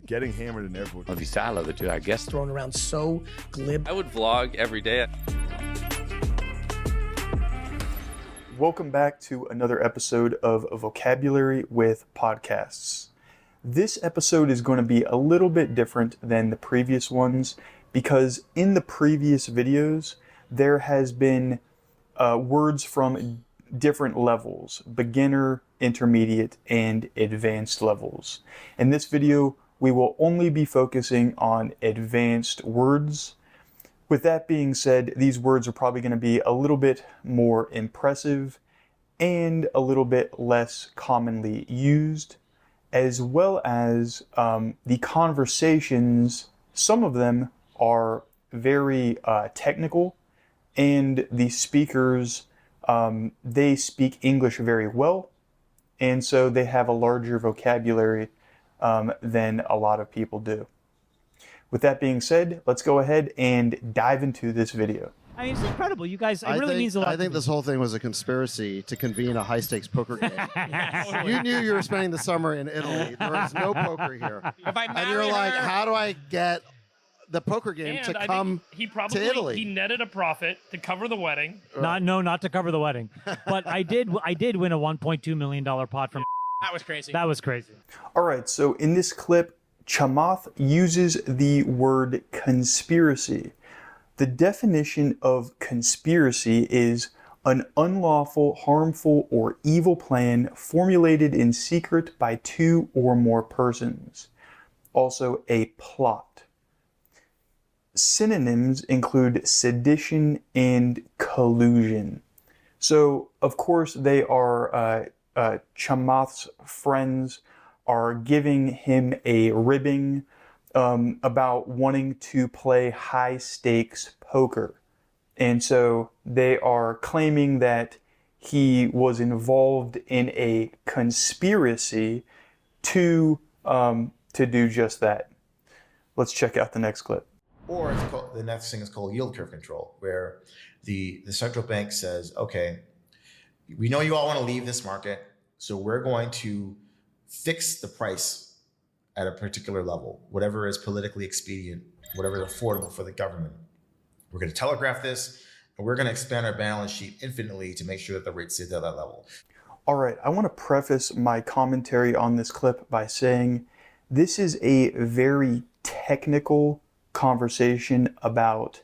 getting hammered in airports. If you say I love it too, I guess. Thrown around so glib. I would vlog every day. Welcome back to another episode of Vocabulary with Podcasts. This episode is going to be a little bit different than the previous ones because in the previous videos there has been words from different levels, beginner, intermediate, and advanced levels. In this video, we will only be focusing on advanced words. With that being said, these words are probably going to be a little bit more impressive and a little bit less commonly used, as well as the conversations. Some of them are very technical, and the speakers, they speak English very well, and so they have a larger vocabulary than a lot of people do. With that being said, let's go ahead and dive into this video. I mean, it's incredible. You guys, it really means a lot. I think this whole thing was a conspiracy to convene a high-stakes poker game. You knew you were spending the summer in Italy. There was no poker here. And you're like, how do I get the poker game to come to Italy? He netted a profit to cover the wedding. Not to cover the wedding. But I did win a $1.2 million pot from. That was crazy. That was crazy. All right, so in this clip, Chamath uses the word conspiracy. The definition of conspiracy is an unlawful, harmful, or evil plan formulated in secret by two or more persons. Also, a plot. Synonyms include sedition and collusion. So, of course, they are Chamath's friends are giving him a ribbing about wanting to play high-stakes poker. And so they are claiming that he was involved in a conspiracy to do just that. Let's check out the next clip. Or it's called, the next thing is called yield curve control, where the central bank says, okay, we know you all want to leave this market, so we're going to fix the price at a particular level, whatever is politically expedient, whatever is affordable for the government. We're going to telegraph this, and we're going to expand our balance sheet infinitely to make sure that the rate stays at that level. All right, I want to preface my commentary on this clip by saying this is a very technical conversation about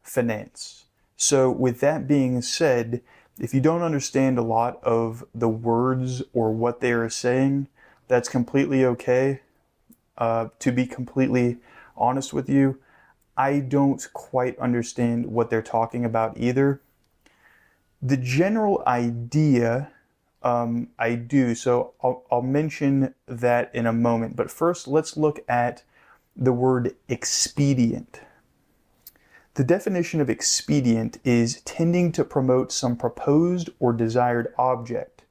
finance. So with that being said, if you don't understand a lot of the words or what they are saying, that's completely okay. To be completely honest with you, I don't quite understand what they're talking about either. The general idea, I do, so I'll mention that in a moment. But first, let's look at the word expedient. The definition of expedient is tending to promote some proposed or desired object,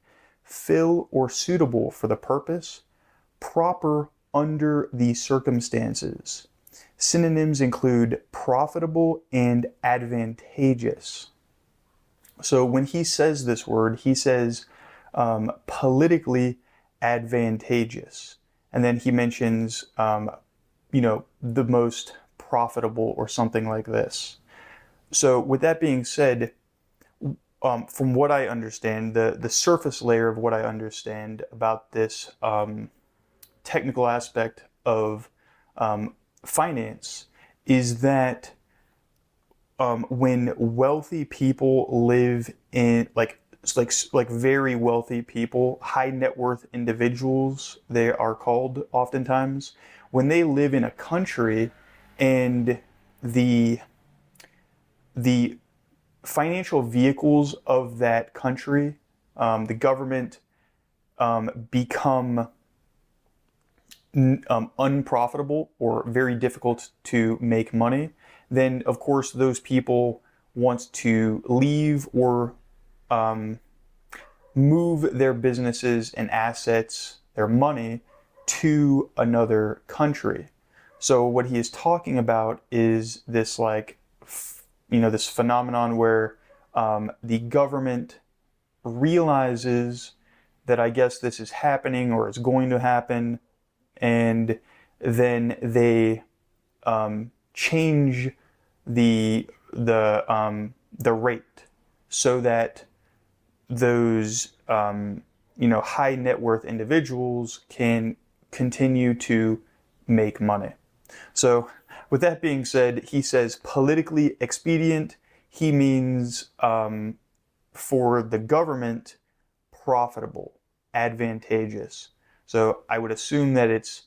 fill or suitable for the purpose, proper under the circumstances. Synonyms include profitable and advantageous. So when he says this word, he says politically advantageous. And then he mentions, the most profitable or something like this. So with that being said, from what I understand, the surface layer of what I understand about this technical aspect of finance is that when wealthy people live in like very wealthy people, high net worth individuals, they are called oftentimes, when they live in a country and the financial vehicles of that country, the government, become unprofitable or very difficult to make money, then of course those people want to leave or move their businesses and assets, their money, to another country. So what he is talking about is this this phenomenon where the government realizes that I guess this is happening or is going to happen, and then they change the rate so that those high net worth individuals can continue to make money. So with that being said, he says politically expedient. He means for the government, profitable, advantageous. So I would assume that it's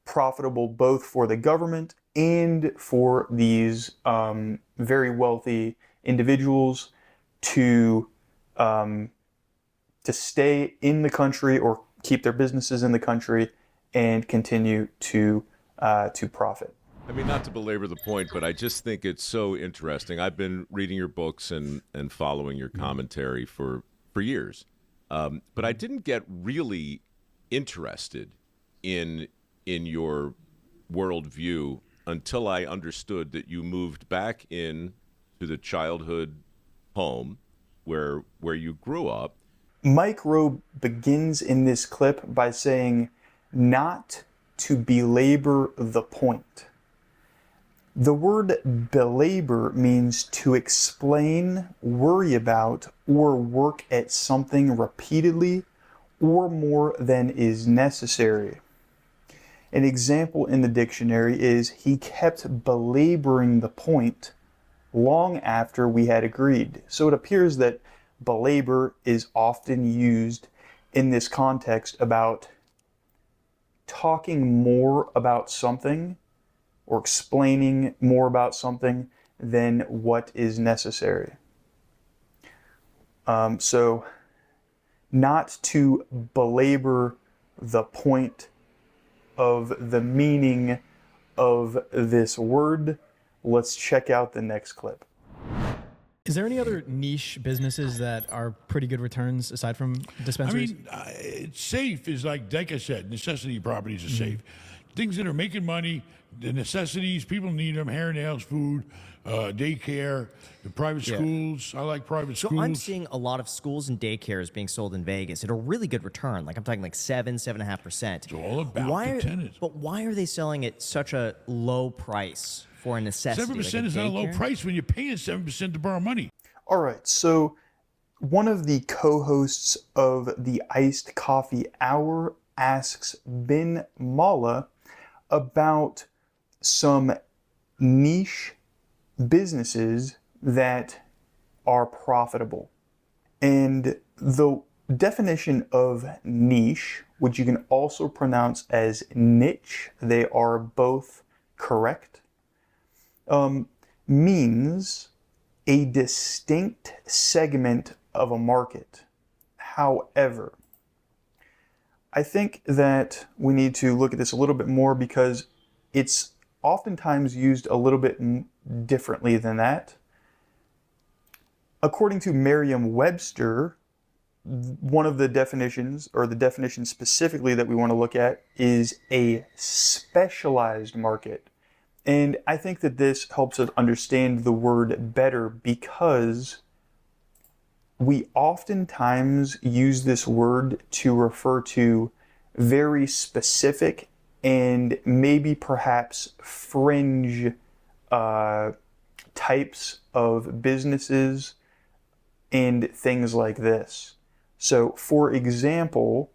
profitable both for the government and for these very wealthy individuals to stay in the country or keep their businesses in the country and continue to profit. I mean, not to belabor the point, but I just think it's so interesting. I've been reading your books and following your commentary for years, but I didn't get really interested in your worldview until I understood that you moved back in to the childhood home where you grew up. Mike Rowe begins in this clip by saying, not to belabor the point. The word belabor means to explain, worry about, or work at something repeatedly or more than is necessary. An example in the dictionary is he kept belaboring the point long after we had agreed. So it appears that belabor is often used in this context about talking more about something or explaining more about something than what is necessary. So not to belabor the point of the meaning of this word. Let's check out the next clip. Is there any other niche businesses that are pretty good returns aside from dispensaries? I mean, safe is like Decca said, necessity properties are safe. Things that are making money, the necessities, people need them, hair, nails, food, daycare, the private schools. I like private schools. So I'm seeing a lot of schools and daycares being sold in Vegas at a really good return. Like I'm talking like 7.5%. It's all about the tenants. But why are they selling at such a low price for a necessity? 7% like is not a low price when you're paying 7% to borrow money. All right, so one of the co-hosts of the Iced Coffee Hour asks Ben Mala about some niche businesses that are profitable. And the definition of niche, which you can also pronounce as niche, they are both correct, means a distinct segment of a market. However, I think that we need to look at this a little bit more because it's oftentimes used a little bit differently than that. According to Merriam-Webster, one of the definitions, or the definition specifically that we want to look at, is a specialized market. And I think that this helps us understand the word better because we oftentimes use this word to refer to very specific and maybe perhaps fringe types of businesses and things like this. So, for example,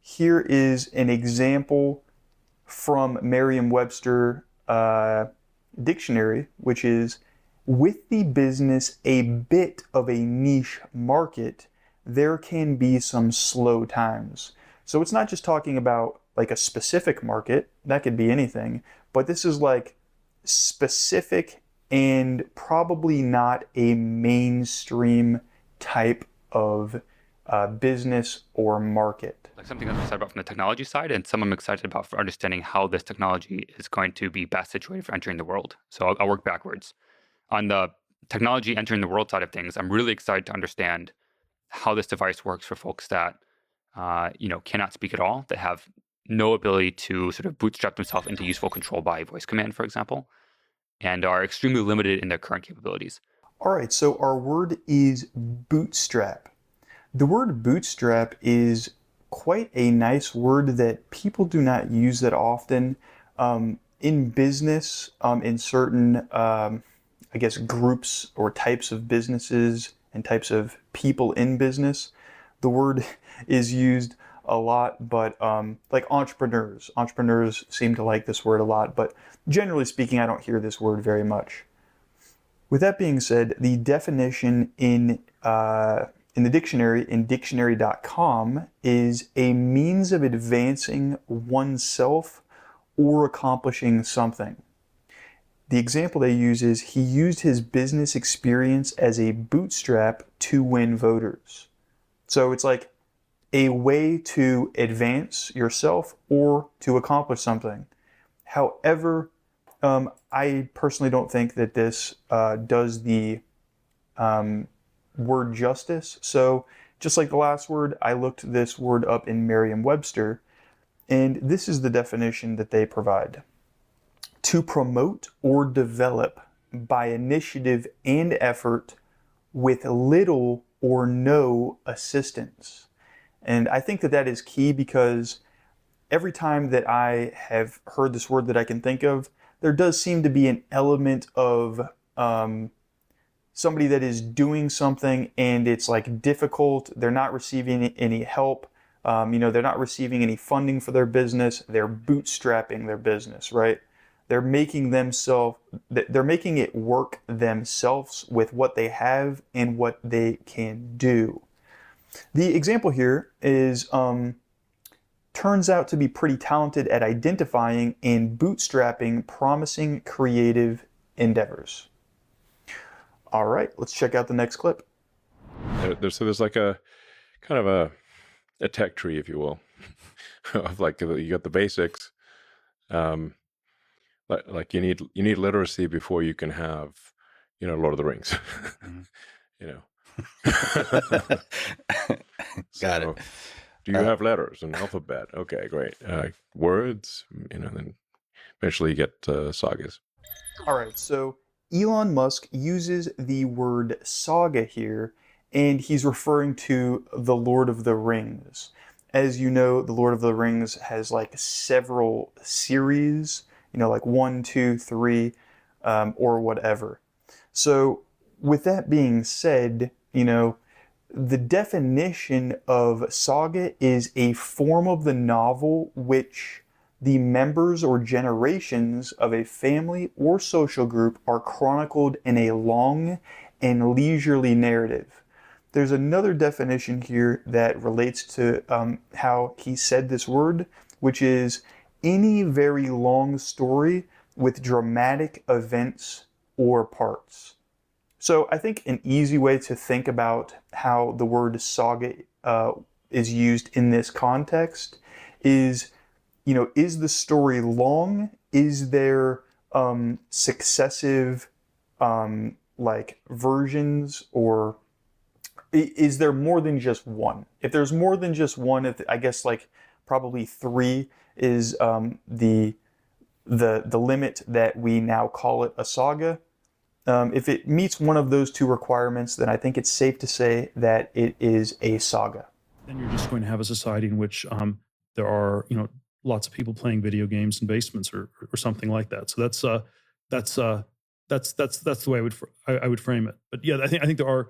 here is an example from Merriam-Webster dictionary, which is, with the business a bit of a niche market, there can be some slow times. So it's not just talking about like a specific market, that could be anything, but this is like specific and probably not a mainstream type of business or market. Like something I'm excited about from the technology side, and some I'm excited about for understanding how this technology is going to be best situated for entering the world. So I'll work backwards. On the technology entering the world side of things, I'm really excited to understand how this device works for folks that cannot speak at all, that have no ability to sort of bootstrap themselves into useful control by voice command, for example, and are extremely limited in their current capabilities. All right, so our word is bootstrap. The word bootstrap is quite a nice word that people do not use that often. In business, in certain, I guess, groups or types of businesses and types of people in business, the word is used a lot, but like entrepreneurs seem to like this word a lot, but generally speaking, I don't hear this word very much. With that being said, the definition in the dictionary, in dictionary.com, is a means of advancing oneself or accomplishing something. The example they use is he used his business experience as a bootstrap to win voters. So it's like a way to advance yourself or to accomplish something. However, I personally don't think that this does the word justice. So just like the last word, I looked this word up in Merriam-Webster, and this is the definition that they provide. To promote or develop by initiative and effort with little or no assistance. And I think that that is key, because every time that I have heard this word that I can think of, there does seem to be an element of somebody that is doing something and it's like difficult. They're not receiving any help. They're not receiving any funding for their business. They're bootstrapping their business, right? They're making it work themselves with what they have and what they can do. The example here is turns out to be pretty talented at identifying and bootstrapping promising creative endeavors. All right, let's check out the next clip. So there's like a kind of a tech tree, if you will, of like you got the basics. Like you need literacy before you can have, Lord of the Rings. Got it. Do you have letters and alphabet? Okay, great. Words, then eventually you get sagas. All right, so Elon Musk uses the word saga here, and he's referring to the Lord of the Rings. As you know, the Lord of the Rings has like several series, like 1, 2, 3, or whatever. So with that being said, the definition of saga is a form of the novel which the members or generations of a family or social group are chronicled in a long and leisurely narrative. There's another definition here that relates to how he said this word, which is any very long story with dramatic events or parts. So I think an easy way to think about how the word saga is used in this context is, is the story long? Is there successive versions, or is there more than just one? If there's more than just one, I guess probably 3 is the limit that we now call it a saga. If it meets one of those 2 requirements, then I think it's safe to say that it is a saga. Then you're just going to have a society in which there are, lots of people playing video games in basements or something like that. So that's the way I would frame it. But yeah, I think there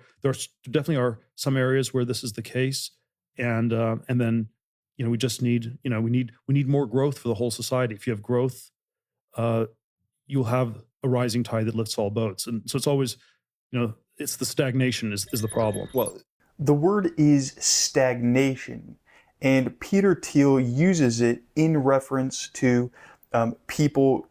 definitely are some areas where this is the case, and then we just need we need more growth for the whole society. If you have growth, you'll have a rising tide that lifts all boats. And so it's always, it's the stagnation is the problem. Well, the word is stagnation, and Peter Thiel uses it in reference to people,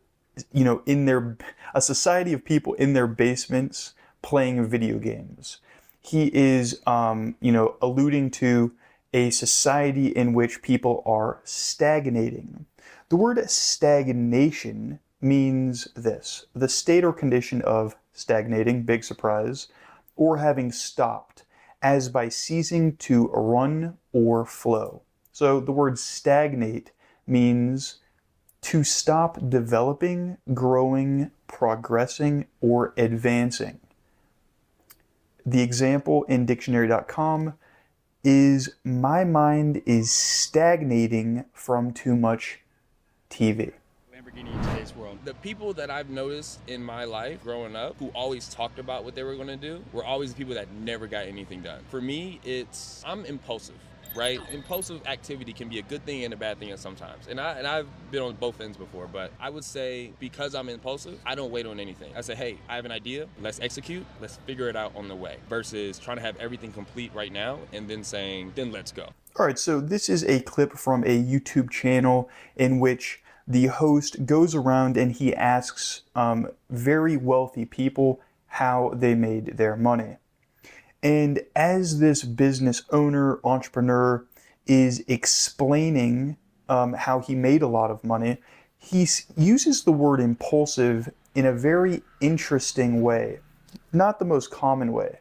a society of people in their basements playing video games. He is, alluding to a society in which people are stagnating. The word stagnation means this: the state or condition of stagnating, big surprise, or having stopped, as by ceasing to run or flow. So the word stagnate means to stop developing, growing, progressing, or advancing. The example in dictionary.com is my mind is stagnating from too much TV. Lamborghini in today's world. The people that I've noticed in my life growing up who always talked about what they were going to do were always the people that never got anything done. For me, I'm impulsive. Right? Impulsive activity can be a good thing and a bad thing at sometimes. And I've been on both ends before, but I would say because I'm impulsive, I don't wait on anything. I say, hey, I have an idea, let's execute, let's figure it out on the way, versus trying to have everything complete right now and then saying, then let's go. All right, so this is a clip from a YouTube channel in which the host goes around and he asks very wealthy people how they made their money. And as this business owner, entrepreneur, is explaining how he made a lot of money, he uses the word impulsive in a very interesting way, not the most common way.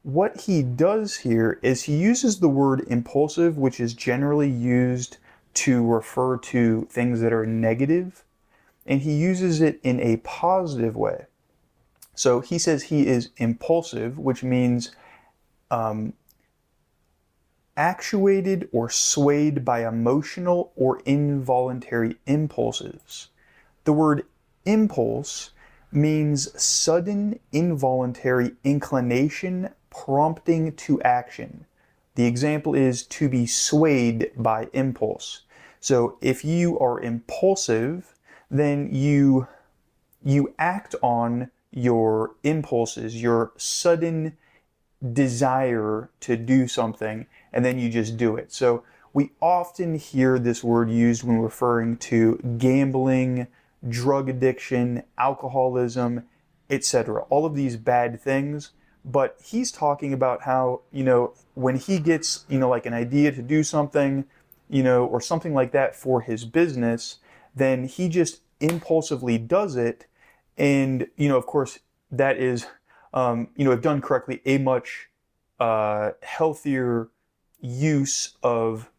What he does here is he uses the word impulsive, which is generally used to refer to things that are negative, and he uses it in a positive way. So he says he is impulsive, which means actuated or swayed by emotional or involuntary impulses. The word impulse means sudden involuntary inclination prompting to action. The example is to be swayed by impulse. So if you are impulsive, then you act on your impulses, your sudden desire to do something, and then you just do it. So we often hear this word used when referring to gambling, drug addiction, alcoholism, etc. All of these bad things. But he's talking about how, when he gets, like an idea to do something, or something like that for his business, then he just impulsively does it. And, of course, that is, if done correctly, a much healthier use of,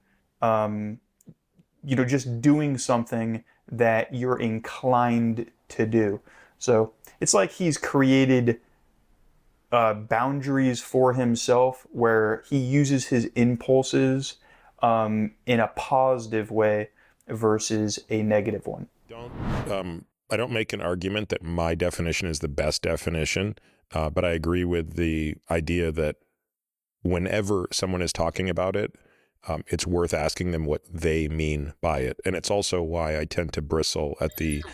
just doing something that you're inclined to do. So it's like he's created boundaries for himself where he uses his impulses in a positive way versus a negative one. I don't make an argument that my definition is the best definition, but I agree with the idea that whenever someone is talking about it, it's worth asking them what they mean by it. And it's also why I tend to bristle at the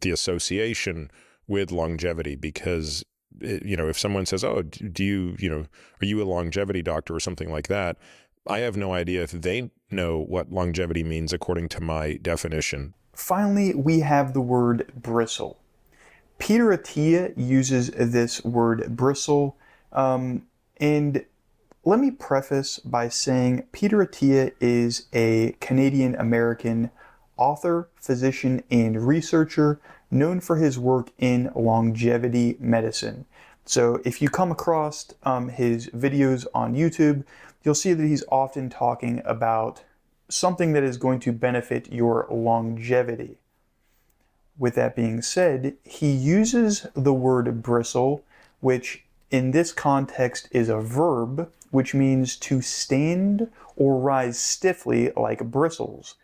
association with longevity, because if someone says, oh, are you a longevity doctor or something like that? I have no idea if they know what longevity means according to my definition. Finally, we have the word bristle. Peter Attia uses this word bristle, and let me preface by saying Peter Attia is a Canadian-American author, physician, and researcher known for his work in longevity medicine. So if you come across his videos on YouTube, you'll see that he's often talking about something that is going to benefit your longevity. With that being said, he uses the word bristle, which in this context is a verb, which means to stand or rise stiffly like bristles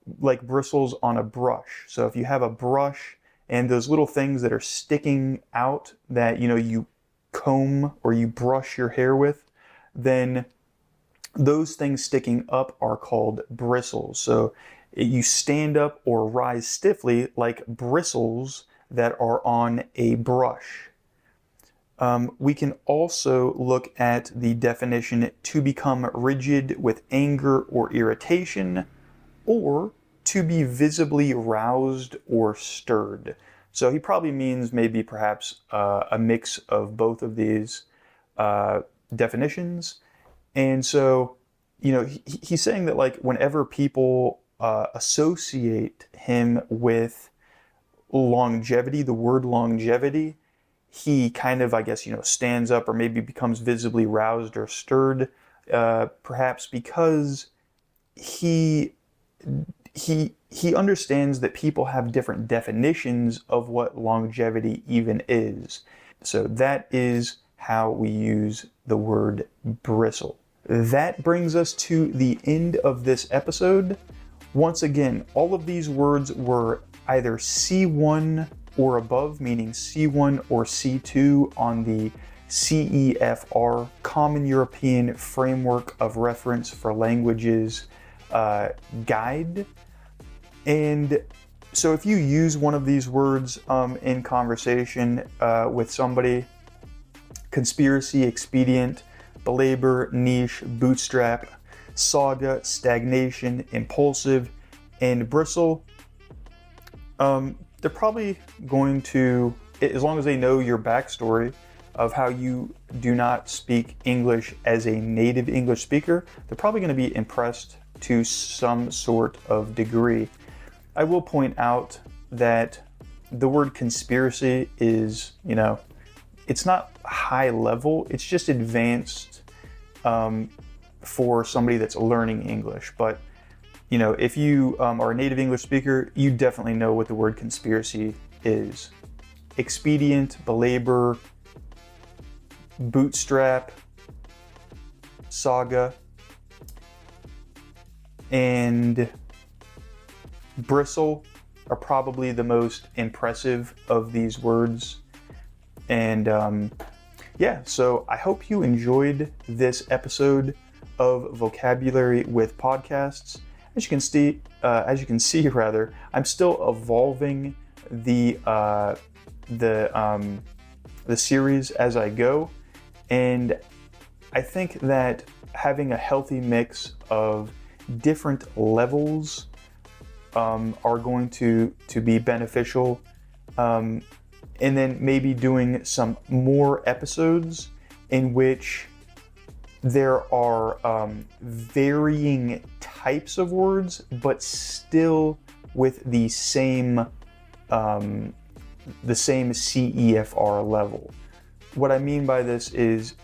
on a brush. So if you have a brush and those little things that are sticking out that you comb or you brush your hair with, then those things sticking up are called bristles. So you stand up or rise stiffly like bristles that are on a brush. We can also look at the definition to become rigid with anger or irritation, or to be visibly roused or stirred. So he probably means maybe perhaps a mix of both of these definitions. And so, he's saying that whenever people associate him with longevity, the word longevity, he kind of, stands up or maybe becomes visibly roused or stirred, perhaps because he understands that people have different definitions of what longevity even is. So that is how we use the word bristle. That brings us to the end of this episode. Once again, all of these words were either C1 or above, meaning C1 or C2 on the CEFR, Common European Framework of Reference for Languages guide. And so if you use one of these words in conversation with somebody, conspiracy, expedient, belabor, niche, bootstrap, saga, stagnation, impulsive, and bristle, they're probably going to, as long as they know your backstory of how you do not speak English as a native English speaker, they're probably going to be impressed to some sort of degree. I will point out that the word conspiracy is, it's not high level, it's just advanced for somebody that's learning English. But, if you are a native English speaker, you definitely know what the word conspiracy is. Expedient, belabor, bootstrap, saga, and bristle are probably the most impressive of these words. And so I hope you enjoyed this episode of Vocabulary with Podcasts. As you can see, I'm still evolving the series as I go, and I think that having a healthy mix of different levels are going to be beneficial, and then maybe doing some more episodes in which there are varying types of words, but still with the same CEFR level. What I mean by this is,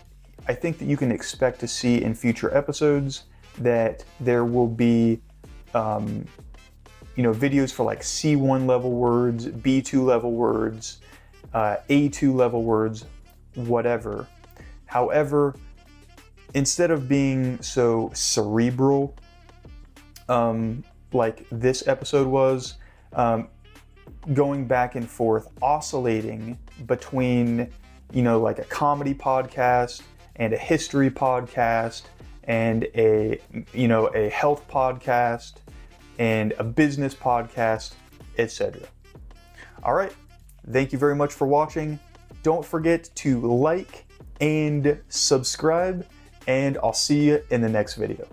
I think that you can expect to see in future episodes that there will be videos for like C1 level words, B2 level words, A2 level words, whatever. However, instead of being so cerebral, like this episode was, going back and forth, oscillating between, like a comedy podcast and a history podcast and a health podcast and a business podcast, etc. All right. Thank you very much for watching. Don't forget to like and subscribe, and I'll see you in the next video.